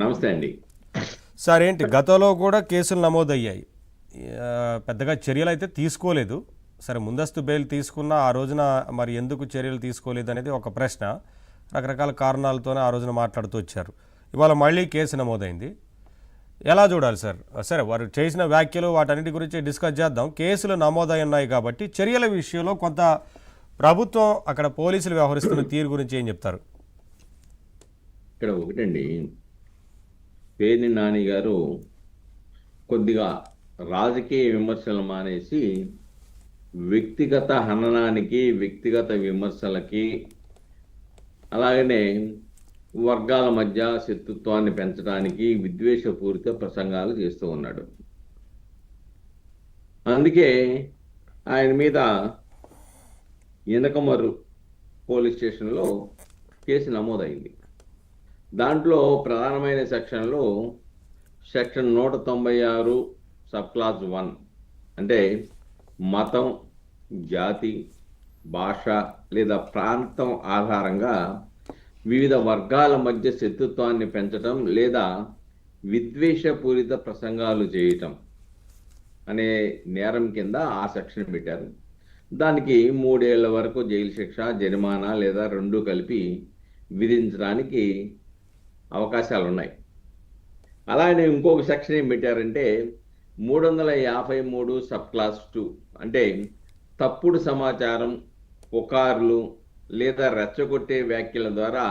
నమస్తే అండి. సార్ ఏంటి గతంలో కూడా కేసులు నమోదయ్యాయి. పెద్దగా చర్యలు అయితే తీసుకోలేదు. సరే ముందస్తు బెయిల్ తీసుకున్న ఆ రోజున మరి ఎందుకు చర్యలు తీసుకోలేదు అనేది ఒక ప్రశ్న. రకరకాల కారణాలతోనే ఆ రోజున మాట్లాడుతూ వచ్చారు. ఇవాళ మళ్ళీ కేసు నమోదైంది. ఎలా చూడాలి సార్? సరే వారు చేసిన వ్యాఖ్యలు వాటన్నిటి గురించి డిస్కస్ చేద్దాం. కేసులు నమోదై ఉన్నాయి కాబట్టి చర్యల విషయంలో కొంత ప్రభుత్వం అక్కడ పోలీసులు వ్యవహరిస్తున్న తీరు గురించి ఏం చెప్తారు? ఇక్కడ ఒకటండి, పేర్ని నాని గారు కొద్దిగా రాజకీయ విమర్శలు మానేసి వ్యక్తిగత హననానికి, వ్యక్తిగత విమర్శలకి, అలాగనే వర్గాల మధ్య శత్రుత్వాన్ని పెంచడానికి విద్వేషపూరిత ప్రసంగాలు చేస్తూ ఉన్నాడు. అందుకే ఆయన మీద ఇనకమర్రు పోలీస్ స్టేషన్లో కేసు నమోదైంది. దాంట్లో ప్రధానమైన సెక్షన్లో సెక్షన్ 196 సబ్ క్లాస్ 1 అంటే మతం, జాతి, భాష లేదా ప్రాంతం ఆధారంగా వివిధ వర్గాల మధ్య శత్రుత్వాన్ని పెంచటం లేదా విద్వేషపూరిత ప్రసంగాలు చేయటం అనే నేరం కింద ఆ సెక్షన్ పెట్టారు. దానికి 3 ఏళ్ల వరకు జైలు శిక్ష, జరిమానా లేదా రెండూ కలిపి విధించడానికి అవకాశాలు ఉన్నాయి. అలానే ఇంకొక సెక్షన్ ఏం పెట్టారంటే 353 సబ్ క్లాస్ 2 అంటే తప్పుడు సమాచారం, పుకార్లు లేదా రెచ్చగొట్టే వ్యాఖ్యల ద్వారా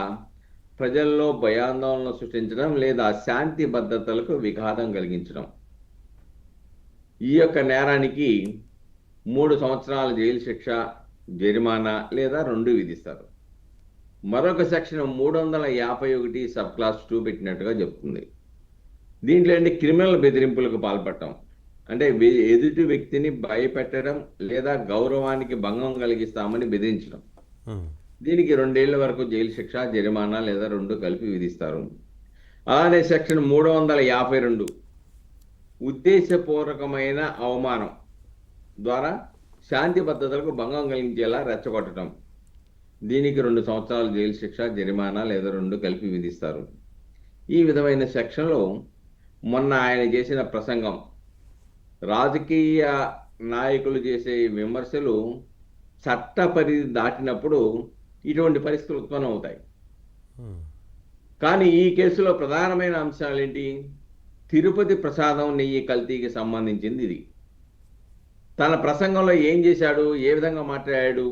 ప్రజల్లో భయాందోళన సృష్టించడం లేదా శాంతి భద్రతలకు విఘాతం కలిగించడం. ఈ యొక్క నేరానికి 3 సంవత్సరాల జైలు శిక్ష, జరిమానా లేదా రెండూ విధిస్తారు. మరొక సెక్షన్ 351 సబ్ క్లాస్ 2 పెట్టినట్టుగా చెప్తుంది. దీంట్లో క్రిమినల్ బెదిరింపులకు పాల్పడటం అంటే ఎదుటి వ్యక్తిని భయపెట్టడం లేదా గౌరవానికి భంగం కలిగిస్తామని బెదిరించడం. దీనికి 2 ఏళ్ల వరకు జైలు శిక్ష, జరిమానా లేదా రెండూ కలిపి విధిస్తారు. అలానే సెక్షన్ 352 ఉద్దేశపూర్వకమైన అవమానం ద్వారా శాంతి భద్రతలకు భంగం కలిగించేలా రెచ్చగొట్టడం. దీనికి 2 సంవత్సరాలు జైలు శిక్ష, జరిమానా లేదా రెండూ కలిపి విధిస్తారు. ఈ విధమైన సెక్షన్లో మొన్న ఆయన చేసిన ప్రసంగం, రాజకీయ నాయకులు చేసే విమర్శలు చట్ట పరిధి దాటినప్పుడు ఇటువంటి పరిస్థితులు ఉత్పన్నం అవుతాయి. కానీ ఈ కేసులో ప్రధానమైన అంశాలు ఏంటి? తిరుపతి ప్రసాదం నెయ్యి కల్తీకి సంబంధించింది ఇది. తన ప్రసంగంలో ఏం చేశాడు, ఏ విధంగా మాట్లాడాడు?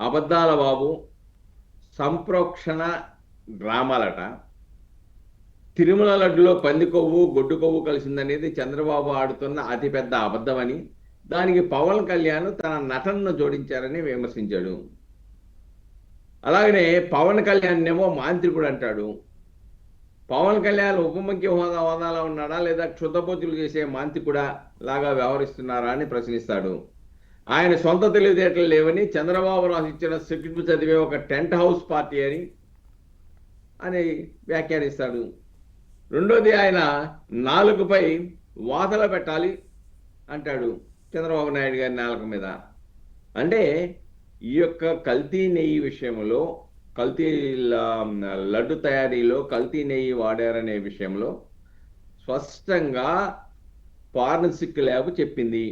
అబద్ధాల బాబు, సంప్రోక్షణ డ్రామాలట, తిరుమల లడ్డులో పంది కొవ్వు, గొడ్డు కొవ్వు కలిసిందనేది చంద్రబాబు ఆడుతున్న అతిపెద్ద అబద్ధమని, దానికి పవన్ కళ్యాణ్ తన నటనను జోడించారని విమర్శించాడు. అలాగనే పవన్ కళ్యాణ్ ఏమో మాంత్రికుడు అంటాడు. పవన్ కళ్యాణ్ ఉప ముఖ్య హోదాలో ఉన్నాడా లేదా క్షుద్దపోతులు చేసే మాంత్రికుడా లాగా వ్యవహరిస్తున్నారా అని ప్రశ్నిస్తాడు. ఆయన సొంత తెలివితేటలు లేవని, చంద్రబాబు రాసిచ్చిన స్క్రిప్ట్ చదివే ఒక టెంట్ హౌస్ పార్టీ అని వ్యాఖ్యానిస్తాడు. రెండోది, ఆయన నాలుగుపై వాతలు పెట్టాలి అంటాడు చంద్రబాబు నాయుడు గారి నాలుక మీద. అంటే ఈ యొక్క కల్తీ నెయ్యి విషయంలో, కల్తీ లడ్డు తయారీలో కల్తీ నెయ్యి వాడారనే విషయంలో స్పష్టంగా ఫారెన్సిక్ ల్యాబ్ చెప్పింది.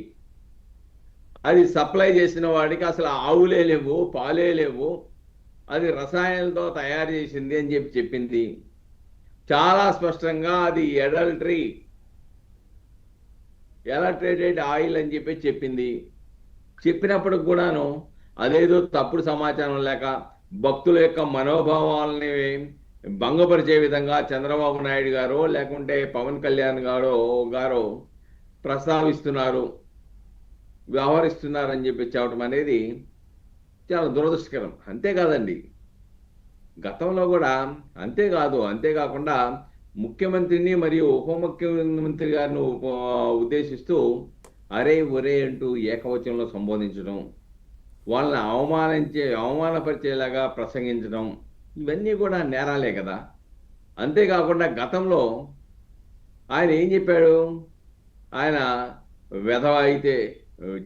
అది సప్లై చేసిన వాడికి అసలు ఆవులే లేవు, పాలే లేవు, అది రసాయనాలతో తయారు చేసింది అని చెప్పింది. చాలా స్పష్టంగా అది ఎలక్ట్రేటెడ్ ఆయిల్ అని చెప్పింది. చెప్పినప్పుడు కూడాను అదేదో తప్పుడు సమాచారం లేక భక్తుల యొక్క మనోభావాలని భంగపరిచే విధంగా చంద్రబాబు నాయుడు గారు లేకుంటే పవన్ కళ్యాణ్ గారు ప్రస్తావిస్తున్నారు, వ్యవహరిస్తున్నారని చెప్పవటం అనేది చాలా దురదృష్టకరం. అంతేకాదండి, గతంలో కూడా అంతేకాకుండా ముఖ్యమంత్రిని మరియు ఉప ముఖ్యమంత్రి గారిని ఉద్దేశిస్తూ అరే ఒరే అంటూ ఏకవచనంలో సంబోధించడం, వాళ్ళని అవమానపరిచేలాగా ప్రసంగించడం, ఇవన్నీ కూడా నేరాలే కదా. అంతేకాకుండా గతంలో ఆయన ఏం చెప్పాడు? ఆయన వెధవ అయితే,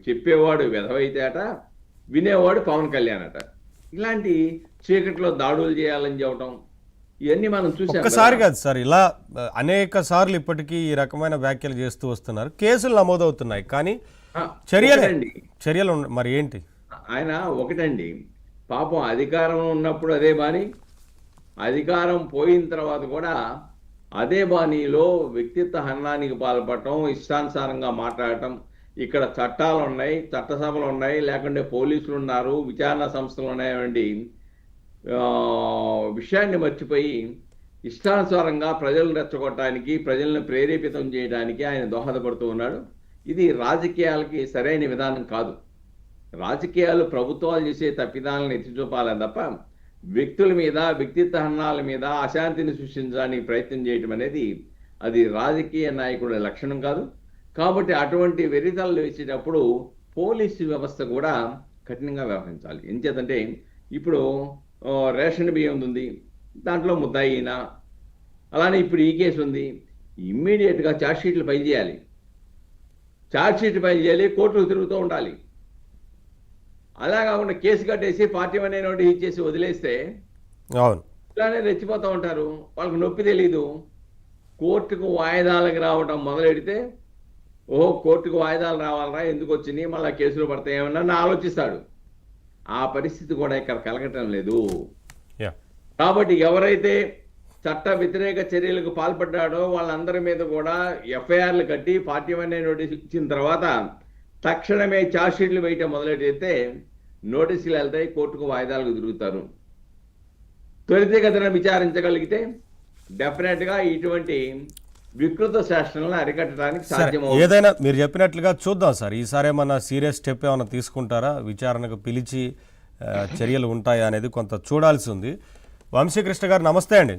చెప్పేవాడు వెధవ అయితే అట, వినేవాడు పవన్ కళ్యాణ్ అట. ఇలాంటి చీకట్లో దాడులు చేయాలని చెప్పటం, ఇవన్నీ మనం చూసాం ఒక్కసారి కదా. కాదు సార్, ఇలా అనేక సార్లు ఇప్పటికీ ఈ రకమైన వ్యాఖ్యలు చేస్తూ వస్తున్నారు, కేసులు నమోదవుతున్నాయి, కానీ ఆ, చర్యలు ఒకటండి. మరి ఏంటి? ఆయన ఒకటండి, పాపం అధికారం ఉన్నప్పుడు అదే బాని, అధికారం పోయిన తర్వాత కూడా అదే బాణీలో వ్యక్తిత్వ హననానికి పాల్పడటం, ఇష్టానుసారంగా మాట్లాడటం. ఇక్కడ చట్టాలు ఉన్నాయి, చట్టసభలు ఉన్నాయి, లేకుంటే పోలీసులు ఉన్నారు, విచారణ సంస్థలు ఉన్నాయండి. విషయాన్ని మర్చిపోయి ఇష్టానుసారంగా ప్రజలను రెచ్చగొట్టడానికి, ప్రజలను ప్రేరేపితం చేయడానికి ఆయన దోహదపడుతూ ఉన్నాడు. ఇది రాజకీయాలకి సరైన విధానం కాదు. రాజకీయాలు ప్రభుత్వాలు చేసే తప్పిదాలను ఎత్తి చూపాలని తప్ప వ్యక్తుల మీద, వ్యక్తిత్వ హననాల మీద అశాంతిని సృష్టించడానికి ప్రయత్నం చేయటం అనేది అది రాజకీయ నాయకుడి లక్షణం కాదు. కాబట్టి అటువంటి వెరితలు వేసేటప్పుడు పోలీసు వ్యవస్థ కూడా కఠినంగా వ్యవహరించాలి. ఎంచేతంటే ఇప్పుడు రేషన్ బియ్యం ఉంది, దాంట్లో ముద్దాయిన, అలానే ఇప్పుడు ఈ కేసు ఉంది, ఇమ్మీడియట్గా ఛార్జ్షీట్లు ఫైల్ చేయాలి. ఛార్జ్షీట్ ఫైల్ చేయాలి, కోర్టుకు తిరుగుతూ ఉండాలి. అలా కాకుండా కేసు కట్టేసి పార్టీ అనే నోటీస్ ఇచ్చేసి వదిలేస్తే అవును, ఇలానే రెచ్చిపోతూ ఉంటారు. వాళ్ళకి నొప్పి తెలీదు. కోర్టుకు వాయిదాలకు రావడం మొదలెడితే, ఓహో కోర్టుకు వాయిదాలు రావాలరా, ఎందుకు వచ్చినాయి, మళ్ళీ కేసులు పడతాయేమన్నా ఆలోచిస్తాడు. ఆ పరిస్థితి కూడా ఇక్కడ కలగటం లేదు. యా, కాబట్టి ఎవరైతే చట్ట వ్యతిరేక చర్యలకు పాల్పడ్డాడో వాళ్ళందరి మీద కూడా ఎఫ్ఐఆర్లు కట్టి పార్టీ అనే నోటీస్ ఇచ్చిన తర్వాత తక్షణమే ఛార్జ్షీట్లు వేయటం మొదలెడితే నోటీసులు వెళ్తాయి, కోర్టుకు వాయిదాలకు తిరుగుతారు. త్వరితగతిన విచారించగలిగితే డెఫినెట్గా ఇటువంటి వికృత శాసనాలను అరికట్టడానికి సరే, సాధ్యమవుతుంది. ఏదైనా మీరు చెప్పినట్లుగా చూద్దాం సార్. ఈసారి ఏమన్నా సీరియస్ స్టెప్ ఏమైనా తీసుకుంటారా, విచారణకు పిలిచి చర్యలు ఉంటాయా అనేది కొంత చూడాల్సి ఉంది. వంశీకృష్ణ గారు నమస్తే అండి.